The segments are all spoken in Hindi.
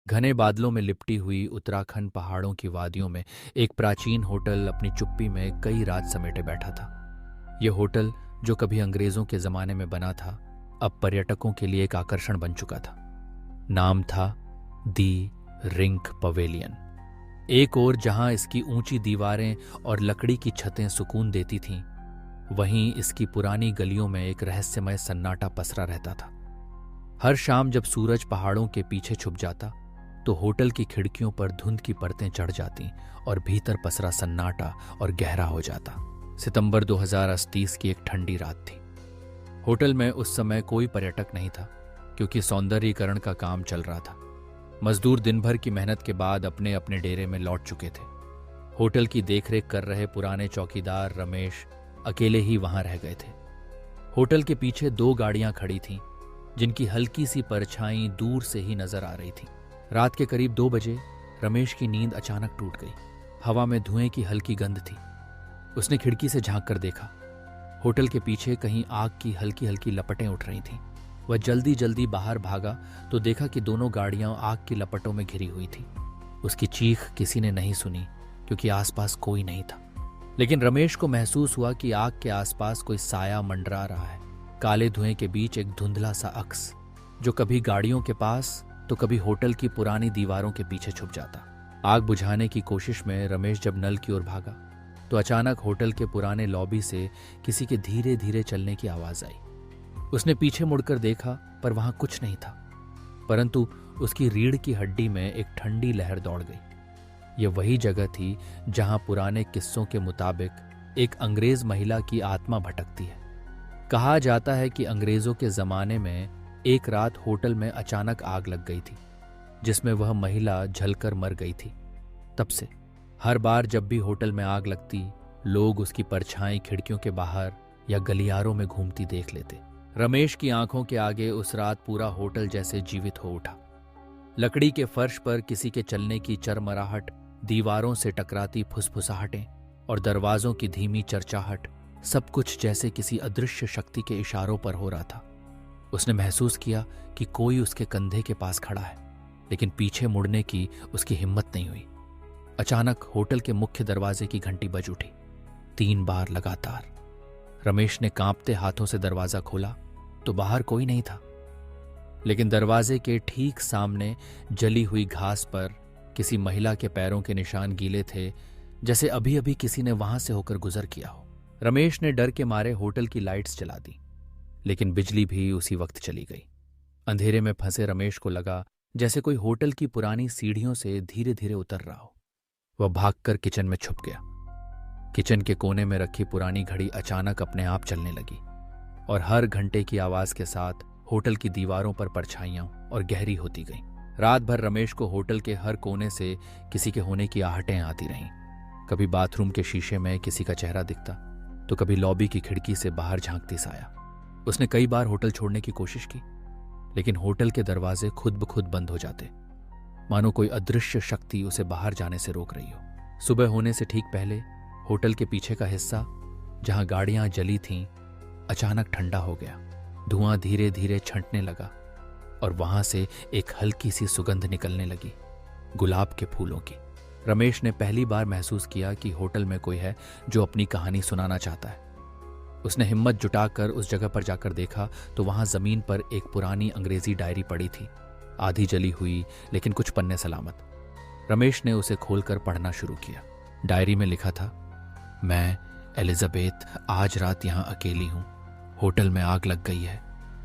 घने बादलों में लिपटी हुई उत्तराखंड पहाड़ों की वादियों में एक प्राचीन होटल अपनी चुप्पी में कई रात समेटे बैठा था। यह होटल, जो कभी अंग्रेजों के जमाने में बना था, अब पर्यटकों के लिए एक आकर्षण बन चुका था। नाम था दी रिंक पवेलियन। एक ओर जहां इसकी ऊंची दीवारें और लकड़ी की छतें सुकून देती थीं, वहीं इसकी पुरानी गलियों में एक रहस्यमय सन्नाटा पसरा रहता था। हर शाम जब सूरज पहाड़ों के पीछे छुप जाता, तो होटल की खिड़कियों पर धुंध की परतें चढ़ जातीं और भीतर पसरा सन्नाटा और गहरा हो जाता। सितंबर 2030 की एक ठंडी रात थी। होटल में उस समय कोई पर्यटक नहीं था, क्योंकि सौंदर्यीकरण का काम चल रहा था। मजदूर दिन भर की मेहनत के बाद अपने अपने डेरे में लौट चुके थे। होटल की देखरेख कर रहे पुराने चौकीदार रमेश अकेले ही वहां रह गए थे। होटल के पीछे 2 गाड़ियां खड़ी थीं, जिनकी हल्की सी परछाई दूर से ही नजर आ रही थी। रात के करीब 2 बजे रमेश की नींद अचानक टूट गई। हवा में धुएं की हल्की गंध थी। उसने खिड़की से झांक कर देखा। होटल के पीछे कहीं आग की हल्की हल्की लपटें उठ रही थीं। वह जल्दी जल्दी बाहर भागा तो देखा कि दोनों गाड़ियां आग की लपटों में घिरी हुई थी। उसकी चीख किसी ने नहीं सुनी, क्योंकि आसपास कोई नहीं था। लेकिन रमेश को महसूस हुआ कि आग के आसपास कोई साया मंडरा रहा है। काले धुएं के बीच एक धुंधला सा अक्स, जो कभी गाड़ियों के पास तो कभी होटल की पुरानी दीवारों के पीछे छुप जाता। आग बुझाने की कोशिश में रमेश जब नल की ओर भागा, तो अचानक होटल के पुराने लॉबी से किसी के धीरे धीरे चलने की आवाज आई। उसने पीछे मुड़कर देखा, पर वहां कुछ नहीं था, परंतु उसकी रीढ़ की हड्डी में एक ठंडी लहर दौड़ गई। यह वही जगह थी जहां पुराने किस्सों के मुताबिक एक अंग्रेज महिला की आत्मा भटकती है। कहा जाता है कि अंग्रेजों के जमाने में एक रात होटल में अचानक आग लग गई थी, जिसमें वह महिला जलकर मर गई थी। तब से हर बार जब भी होटल में आग लगती, लोग उसकी परछाई खिड़कियों के बाहर या गलियारों में घूमती देख लेते। रमेश की आंखों के आगे उस रात पूरा होटल जैसे जीवित हो उठा। लकड़ी के फर्श पर किसी के चलने की चरमराहट, दीवारों से टकराती फुसफुसाहटें और दरवाजों की धीमी चरचाहट, सब कुछ जैसे किसी अदृश्य शक्ति के इशारों पर हो रहा था। उसने महसूस किया कि कोई उसके कंधे के पास खड़ा है, लेकिन पीछे मुड़ने की उसकी हिम्मत नहीं हुई। अचानक होटल के मुख्य दरवाजे की घंटी बज उठी, 3 बार लगातार। रमेश ने कांपते हाथों से दरवाजा खोला तो बाहर कोई नहीं था, लेकिन दरवाजे के ठीक सामने जली हुई घास पर किसी महिला के पैरों के निशान गीले थे, जैसे अभी अभी किसी ने वहां से होकर गुजर किया हो। रमेश ने डर के मारे होटल की लाइट्स जला दी, लेकिन बिजली भी उसी वक्त चली गई। अंधेरे में फंसे रमेश को लगा जैसे कोई होटल की पुरानी सीढ़ियों से धीरे धीरे उतर रहा हो। वह भागकर किचन में छुप गया। किचन के कोने में रखी पुरानी घड़ी अचानक अपने आप चलने लगी, और हर घंटे की आवाज के साथ होटल की दीवारों पर परछाइयां और गहरी होती गईं। रात भर रमेश को होटल के हर कोने से किसी के होने की आहटें आती रहीं। कभी बाथरूम के शीशे में किसी का चेहरा दिखता, तो कभी लॉबी की खिड़की से बाहर झांकती साया। उसने कई बार होटल छोड़ने की कोशिश की, लेकिन होटल के दरवाजे खुद ब खुद बंद हो जाते, मानो कोई अदृश्य शक्ति उसे बाहर जाने से रोक रही हो। सुबह होने से ठीक पहले होटल के पीछे का हिस्सा, जहां गाड़ियां जली थीं, अचानक ठंडा हो गया। धुआं धीरे धीरे छंटने लगा और वहां से एक हल्की सी सुगंध निकलने लगी, गुलाब के फूलों की। रमेश ने पहली बार महसूस किया कि होटल में कोई है जो अपनी कहानी सुनाना चाहता है। उसने हिम्मत जुटाकर उस जगह पर जाकर देखा तो वहां जमीन पर एक पुरानी अंग्रेजी डायरी पड़ी थी, आधी जली हुई, लेकिन कुछ पन्ने सलामत। रमेश ने उसे खोलकर पढ़ना शुरू किया। डायरी में लिखा था, मैं एलिजाबेथ आज रात यहाँ अकेली हूँ। होटल में आग लग गई है।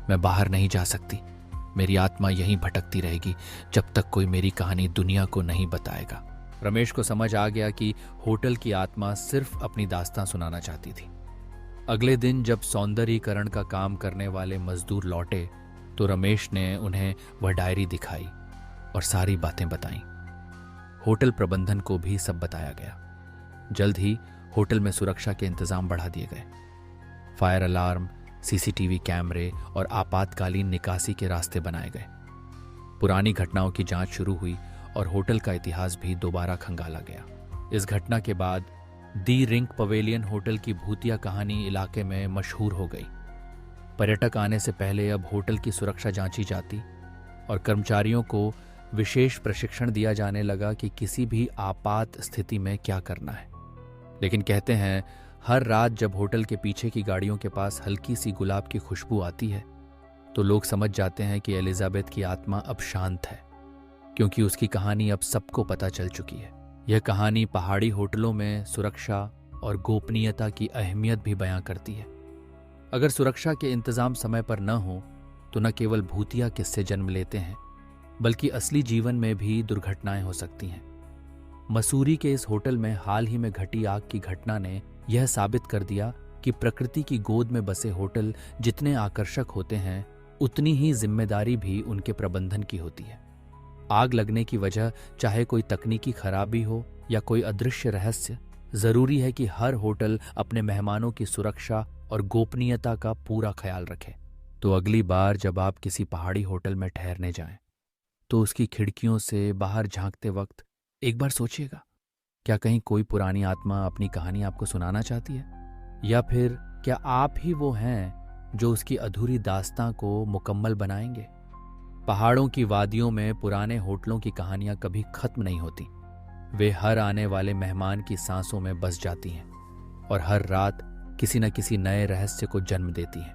मैं बाहर नहीं जा सकती। मेरी आत्मा यहीं भटकती रहेगी जब तक कोई मेरी कहानी दुनिया को नहीं बताएगा। रमेश को समझ आ गया कि होटल की आत्मा सिर्फ अपनी दास्तां सुनाना चाहती थी। अगले दिन जब सौंदर्यीकरण का काम करने वाले मजदूर लौटे, तो रमेश ने उन्हें वह डायरी दिखाई और सारी बातें बताईं। होटल प्रबंधन को भी सब बताया गया। जल्द ही होटल में सुरक्षा के इंतजाम बढ़ा दिए गए। फायर अलार्म, सीसीटीवी कैमरे और आपातकालीन निकासी के रास्ते बनाए गए। पुरानी घटनाओं की जांच शुरू हुई और होटल का इतिहास भी दोबारा खंगाला गया। इस घटना के बाद दी रिंक पवेलियन होटल की भूतिया कहानी इलाके में मशहूर हो गई। पर्यटक आने से पहले अब होटल की सुरक्षा जांची जाती और कर्मचारियों को विशेष प्रशिक्षण दिया जाने लगा कि किसी भी आपात स्थिति में क्या करना है। लेकिन कहते हैं हर रात जब होटल के पीछे की गाड़ियों के पास हल्की सी गुलाब की खुशबू आती है तो लोग समझ जाते हैं कि एलिजाबेथ की आत्मा अब शांत है, क्योंकि उसकी कहानी अब सबको पता चल चुकी है। यह कहानी पहाड़ी होटलों में सुरक्षा और गोपनीयता की अहमियत भी बयां करती है। अगर सुरक्षा के इंतजाम समय पर न हो तो न केवल भूतिया किस्से जन्म लेते हैं, बल्कि असली जीवन में भी दुर्घटनाएं हो सकती हैं। मसूरी के इस होटल में हाल ही में घटी आग की घटना ने यह साबित कर दिया कि प्रकृति की गोद में बसे होटल जितने आकर्षक होते हैं, उतनी ही जिम्मेदारी भी उनके प्रबंधन की होती है। आग लगने की वजह चाहे कोई तकनीकी खराबी हो या कोई अदृश्य रहस्य, जरूरी है कि हर होटल अपने मेहमानों की सुरक्षा और गोपनीयता का पूरा ख्याल रखे। तो अगली बार जब आप किसी पहाड़ी होटल में ठहरने जाएं, तो उसकी खिड़कियों से बाहर झांकते वक्त एक बार सोचिएगा, क्या कहीं कोई पुरानी आत्मा अपनी कहानी आपको सुनाना चाहती है, या फिर क्या आप ही वो हैं जो उसकी अधूरी दास्तां को मुकम्मल बनाएंगे। पहाड़ों की वादियों में पुराने होटलों की कहानियां कभी खत्म नहीं होती। वे हर आने वाले मेहमान की सांसों में बस जाती हैं और हर रात किसी न किसी नए रहस्य को जन्म देती हैं।